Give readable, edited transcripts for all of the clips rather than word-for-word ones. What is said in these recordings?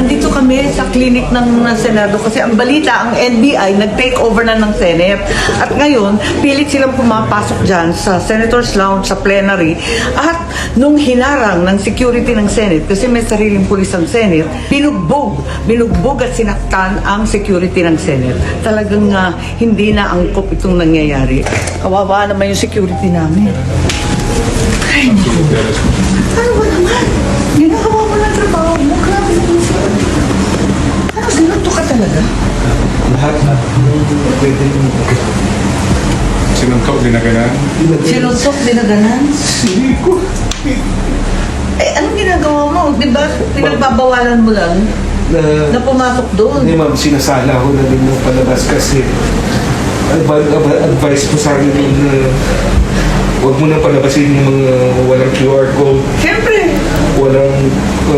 andito kami sa clinic ng Senado kasi ang balita, ang NBI nag-take over na ng Senate. At ngayon, pilit silang pumapasok dyan sa Senator's Lounge, sa plenary. At nung hinarang ng security ng Senate, kasi may sariling pulis ang Senate, binugbog at sinaktan ang security ng Senate. Talagang hindi na angkop itong nangyayari. Kawawa naman yung security namin. Ay, naku. Ano ba naman? Ginagawa mo ng trabaho mo. Grabe naman siya. Ano, sinunto ka talaga? Lahat na. Pwede yung... Sinuntok, dinaganan. Sinuntok, dinaganan? Hindi ko. Eh, anong ginagawa mo? Di ba pinagbabawalan mo lang na pumasok doon? Hindi ma'am, sinasala ko na din yung palabas kasi advice ko sa akin yung huwag mo na palabasin yung mga walang QR code. Siyempre.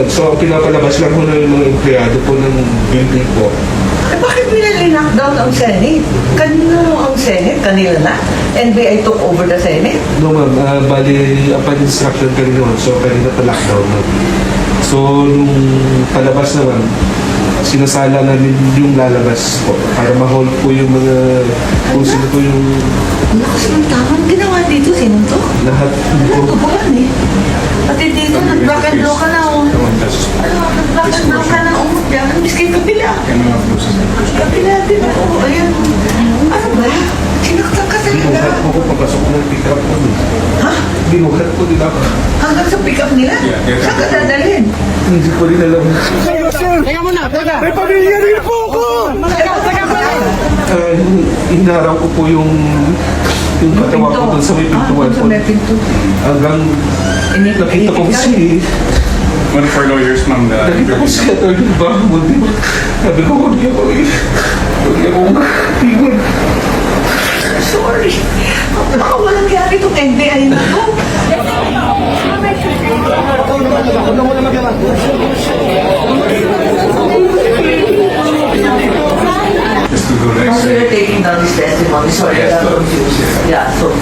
So, pinapalabas lang ko na yung mga empleyado po ng building po. Eh, bakit nila-lockdown ang Senate? Kanino ang Senate? Kanila na? NBI took over the Senate? No ma'am, bali, upon instruction kanina ma'am, so kanina pa-lockdown ma'am. So, nung palabas naman, sinasala namin yung lalabas po para ma-hold po yung mga kung sino po yung Ang lakas ng tamang ginawa dito, sinuntok? lahat po. Ano ba yan eh? Pati dito, nag-black and blue ka na oh. Ano, nag-black and blue ka na umot yan. Miss kay kabila. Kabila din ako. Ayan. Ano ba? Sinaktan ka Binuhat talaga. po ko papasok ng pick-up po. Ha? Binuhat po din ako. Hanggang sa pick-up nila? Saan ka dadalhin? Hindi ko rin alam. Teka muna, teka. May pamilya rin po ako! Teka muna! Inaraw ko po yung katawan ko doon sa may pintuan Sa po. may pinto. Hanggang nakita ko si One for lawyers, ma'am. nakita ko si Atty. Bahmud. Sabi ko, huwag niyo ako huwag niyo akong tingin. Sorry. Baka walang gyari itong NBI na to. Just to go next. So you're taking down this testimony. Sorry, Yes, I'm ma'am. confused. Yeah, so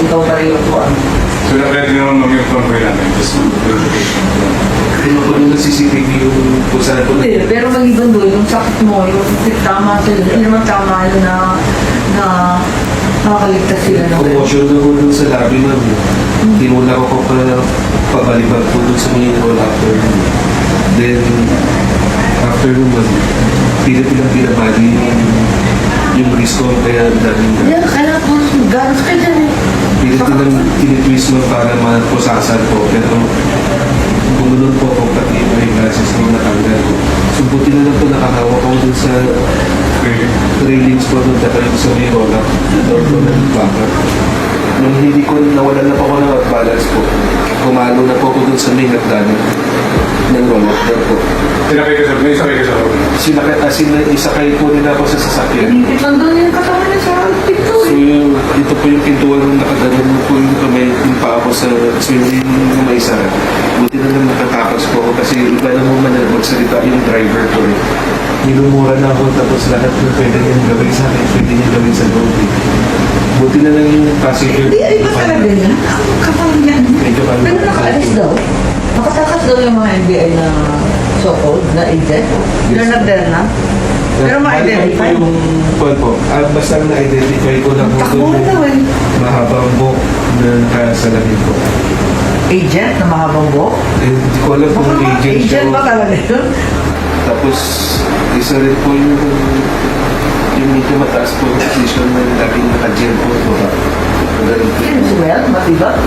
ikaw pa rin yung tuwan. So, ready naman, ma'am, yung convoy namin. Just verification. Pinukulong ng CCTV yung kung saan po Hindi, pero maliban doon, yung sakit mo, yung tama sila, hindi naman tama yun na makakaligtas sila ng commotion na po dun sa lobby ma'am. Tinulak ako pabalibag po dun sa mga roll after. Then, after naman, pilang pinabali yung risk ko kaya daming Yan, kaya po, ganos ka dyan eh. pilang tinitwist mo para mapusasan po. Pero, gumunod po ako pati may glasses na natanggal ko. So, buti na lang po nakahawak ako dun sa railings po doon tatay ko sa may roll up. Doon po nag-backup. Nung hindi ko nawalan na po ako ng balance po, kumalo na po ako dun sa may hagdanan ng roll up doon po. May sakay ka sa Isakay po nila ako sa sasakyan. Pinipit lang doon yung katawan niya sa pinto So eh. ito po yung pintuan nung nakaganon po yung kamay, yung paa ko sa swimming na may sara. Buti na lang nakatakas po ako kasi iba na mo man na magsalita yung driver ko eh. Nilumura na ako tapos lahat ng pwede niyang gawin sa akin, pwede niyang gawin sa loob eh. Buti na lang yung passenger. Hindi, ay ba talaga yan? Kapag yan. Medyo kami. Pero nakaalis daw. Nakatakas daw yung mga NBI na so-called, na agent. You're not there na? Pero ma-identify. Yung call po. Basta na-identify ko lang po Takbuhan daw eh. mahabang buhok na nakasalamin ko. Agent na mahabang buhok? Eh, hindi ko alam kung agent siya. Agent ba talaga yun? Tapos, isa rin po yung medyo mataas po yung position na laging naka-gel po. Magaling po. Sino si Mel? Matibag?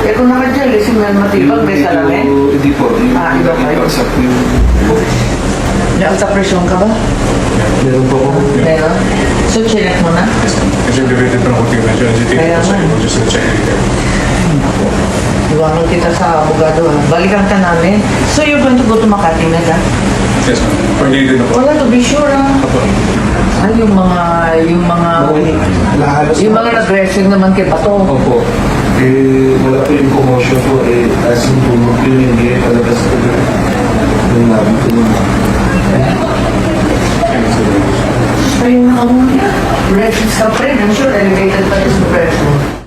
Eh kung naka-gel, si Mel Matibag, may salamin? Hindi po. Yung Iba pa yun. pagsak po yung... Naalta presyon ka ba? Meron po ako. Meron? So, chinek mo na? Kasi elevated pa ng konti medyo agitated Kaya kasi nga. we'll just check it here. Iwanan kita sa abogado ha. Balikan ka namin. So, you're going to go to Makati na ka? Yes, ma'am. Coordinated na po. Wala to be sure ha. Ay, yung mga Lahalos nag-dressing naman kay Bato. Opo. Eh, wala po yung commotion po. Eh, as yung tulog yun, hindi palabas ko ng labi ko. Ayun na ako. Dressing ka pa rin. I'm sure elevated pa rin sa presyo.